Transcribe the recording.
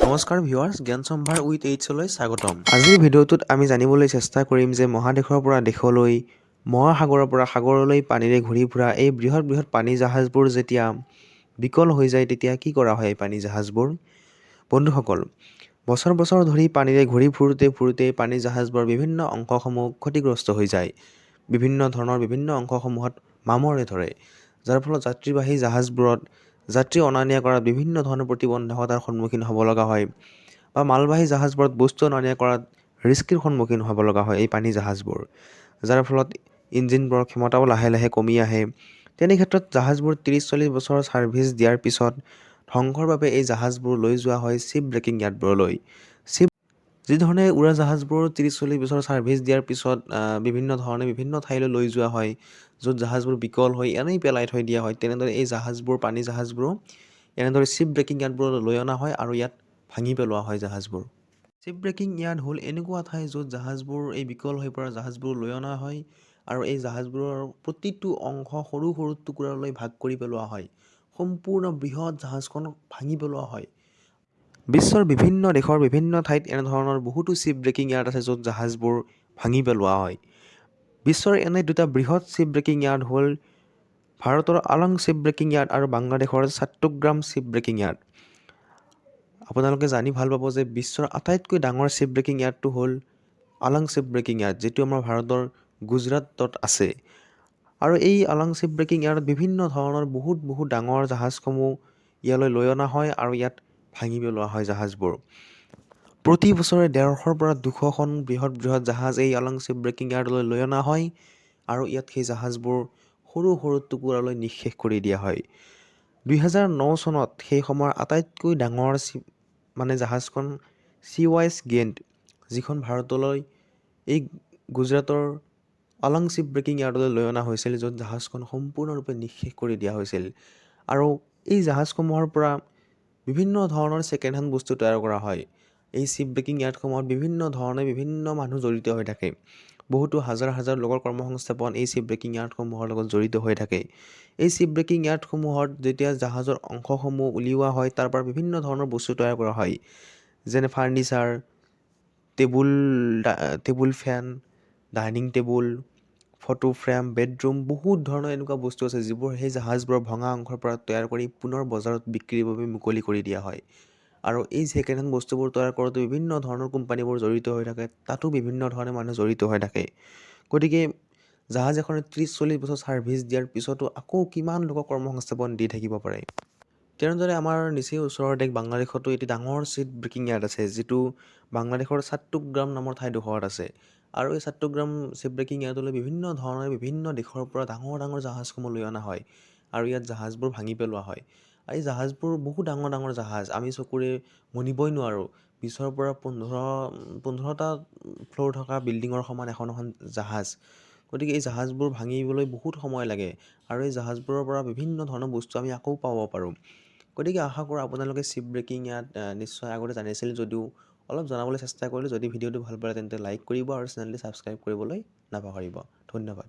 নমস্কাৰ ভিউৱাৰ্ছ, জ্ঞান সম্ভাৰ উইথ এইচলৈ স্বাগতম। আজিৰ ভিডিঅ'টোত আমি জানিবলৈ চেষ্টা কৰিম যে মহাদেশৰ পৰা দেশলৈ, মহাসাগৰৰ পৰা সাগৰলৈ পানীৰে ঘূৰি ফুৰা এই বৃহৎ বৃহৎ পানী জাহাজবোৰ যেতিয়া বিকল হৈ যায় তেতিয়া কি কৰা হয় এই পানী জাহাজবোৰ। বন্ধুসকল, বছৰ বছৰ ধৰি পানীৰে ঘূৰি ফুৰোতে পানী জাহাজবোৰৰ বিভিন্ন অংশসমূহ ক্ষতিগ্ৰস্ত হৈ যায়। বিভিন্ন ধৰণৰ বিভিন্ন অংশসমূহত মামৰে ধৰে, যাৰ ফলত যাত্ৰীবাহী জাহাজবোৰত যাত্ৰী অনা নিয়া কৰাত বিভিন্ন ধৰণৰ প্ৰতিবন্ধকতাৰ সন্মুখীন হ'ব লগা হয় বা মালবাহী জাহাজবোৰত বস্তু অনা নিয়া কৰাত ৰিস্কিৰ সন্মুখীন হ'ব লগা হয় এই পানী জাহাজবোৰ, যাৰ ফলত ইঞ্জিনবোৰৰ ক্ষমতাও লাহে লাহে কমি আহে। তেনে ক্ষেত্ৰত জাহাজবোৰ 30-40 বছৰ ছাৰ্ভিচ দিয়াৰ পিছত ধ্বংসৰ বাবে এই জাহাজবোৰ লৈ যোৱা হয় শ্বিপ ব্ৰেকিং য়াৰ্ডবোৰলৈ। যিধৰণে উৰাজাহাজবোৰ 30-40 বছৰ ছাৰ্ভিচ দিয়াৰ পিছত বিভিন্ন ধৰণে বিভিন্ন ঠাইলৈ লৈ যোৱা হয়, য'ত জাহাজবোৰ বিকল হৈ এনেই পেলাই থৈ দিয়া হয়, তেনেদৰে এই জাহাজবোৰ পানী জাহাজবোৰো এনেদৰে শ্বিপ ব্ৰেকিং য়াৰ্ডবোৰলৈ লৈ অনা হয় আৰু ইয়াত ভাঙি পেলোৱা হয় জাহাজবোৰ। শ্বিপ ব্ৰেকিং য়াৰ্ড হ'ল এনেকুৱা ঠাই য'ত জাহাজবোৰ এই বিকল হৈ পৰা জাহাজবোৰ লৈ অনা হয় আৰু এই জাহাজবোৰৰ প্ৰতিটো অংশ সৰু সৰু টুকুৰালৈ ভাগ কৰি পেলোৱা হয়। সম্পূৰ্ণ বৃহৎ জাহাজখনক ভাঙি পেলোৱা হয়। বিশ্বৰ বিভিন্ন দেশৰ বিভিন্ন ঠাইত এনেধৰণৰ বহুতো শ্বিপ ব্ৰেকিং য়াৰ্ড আছে য'ত জাহাজবোৰ ভাঙি পেলোৱা হয়। বিশ্বৰ এনে দুটা বৃহৎ শ্বিপ ব্ৰেকিং য়াৰ্ড হ'ল ভাৰতৰ আলং শ্বিপ ব্ৰেকিং য়াৰ্ড আৰু বাংলাদেশৰ চাট্টগ্ৰাম শ্বিপ ব্ৰেকিং য়াৰ্ড। আপোনালোকে জানি ভাল পাব যে বিশ্বৰ আটাইতকৈ ডাঙৰ শ্বিপ ব্ৰেকিং য়াৰ্ডটো হ'ল আলং শ্বিপ ব্ৰেকিং য়াৰ্ড, যিটো আমাৰ ভাৰতৰ গুজৰাটত আছে। আৰু এই আলং শ্বিপ ব্ৰেকিং য়াৰ্ডত বিভিন্ন ধৰণৰ বহুত ডাঙৰ জাহাজসমূহ ইয়ালৈ লৈ অনা হয় আৰু ইয়াত ভাঙি পেলোৱা হয় জাহাজবোৰ। প্ৰতি বছৰে 150ৰ পৰা 200খন বৃহৎ বৃহৎ জাহাজ এই আলং শ্বিপ ব্ৰেকিং য়াৰ্ডলৈ লৈ অনা হয় আৰু ইয়াত সেই জাহাজবোৰ সৰু সৰু টুকুৰালৈ নিঃশেষ কৰি দিয়া হয়। 2009 চনত সেই সময়ৰ আটাইতকৈ ডাঙৰ জাহাজখন CYS গেণ্ট, যিখন ভাৰতলৈ এই গুজৰাটৰ আলং শ্বিপ ব্ৰেকিং য়াৰ্ডলৈ লৈ অনা হৈছিল, য'ত জাহাজখন সম্পূৰ্ণৰূপে নিঃশেষ কৰি দিয়া হৈছিল। আৰু এই জাহাজসমূহৰ পৰা বিভিন্ন ধৰণৰ ছেকেণ্ড হেণ্ড বস্তু তৈয়াৰ কৰা হয়। এই শ্বিপ ব্ৰেকিং য়াৰ্ডসমূহত বিভিন্ন ধৰণে বিভিন্ন মানুহ জড়িত হৈ থাকে। বহুতো হাজাৰ হাজাৰ লোকৰ কৰ্মসংস্থাপন এই শ্বিপ ব্ৰেকিং য়াৰ্ডসমূহৰ লগত জড়িত হৈ থাকে। এই শ্বিপ ব্ৰেকিং য়াৰ্ডসমূহত যেতিয়া জাহাজৰ অংশসমূহ উলিওৱা হয়, তাৰ পৰা বিভিন্ন ধৰণৰ বস্তু তৈয়াৰ কৰা হয়, যেনে furniture, table fan, dining table, photo frame, bedroom, বহুত ধৰণৰ এনেকুৱা বস্তু আছে যিবোৰ সেই জাহাজবোৰৰ ভঙা অংশৰ পৰা তৈয়াৰ কৰি পুনৰ বজাৰত বিক্ৰীৰ বাবে মুকলি কৰি দিয়া হয়। আৰু এই ছেকেণ্ড হেণ্ড বস্তুবোৰ তৈয়াৰ কৰোঁতে বিভিন্ন ধৰণৰ কোম্পানীবোৰ জড়িত হৈ থাকে, তাতো বিভিন্ন ধৰণে মানুহ জড়িত হৈ থাকে। গতিকে জাহাজ এখনে 30-40 বছৰ ছাৰ্ভিচ দিয়াৰ পিছতো আকৌ কিমান লোকক কৰ্মসংস্থাপন দি থাকিব পাৰে। তেনেদৰে আমাৰ নিচেই ওচৰৰ দেশ বাংলাদেশতো এটি ডাঙৰ শ্বিপ ব্ৰেকিং য়াৰ্ড আছে, যিটো বাংলাদেশৰ চাট্টগ্ৰাম নামৰ ঠাইডোখৰত আছে। আৰু এই চাট্টগ্ৰাম শ্বিপ ব্ৰেকিং য়াৰ্ডলৈ বিভিন্ন ধৰণৰ বিভিন্ন দেশৰ পৰা ডাঙৰ ডাঙৰ জাহাজসমূহ লৈ অনা হয় আৰু ইয়াত জাহাজবোৰ ভাঙি পেলোৱা হয়। এই জাহাজবোৰ বহুত ডাঙৰ ডাঙৰ জাহাজ, আমি চকুৰে মনিবই নোৱাৰোঁ। 20ৰ পৰা 15টা ফ্ল'ৰ থকা বিল্ডিঙৰ সমান এখন জাহাজ। গতিকে এই জাহাজবোৰ ভাঙিবলৈ বহুত সময় লাগে আৰু এই জাহাজবোৰৰ পৰা বিভিন্ন ধৰণৰ বস্তু আমি আকৌ পাব পাৰোঁ। গতিকে আশা কৰোঁ আপোনালোকে শ্বিপ ব্ৰেকিং য়াৰ্ড নিশ্চয় আগতে জানিছিল যদিও অলপ জনাবলৈ চেষ্টা কৰিলোঁ। যদি ভিডিঅ'টো ভাল পালে তেন্তে লাইক কৰিব আৰু চেনেলটো ছাবস্ক্ৰাইব কৰিবলৈ নাপাহৰিব। ধন্যবাদ।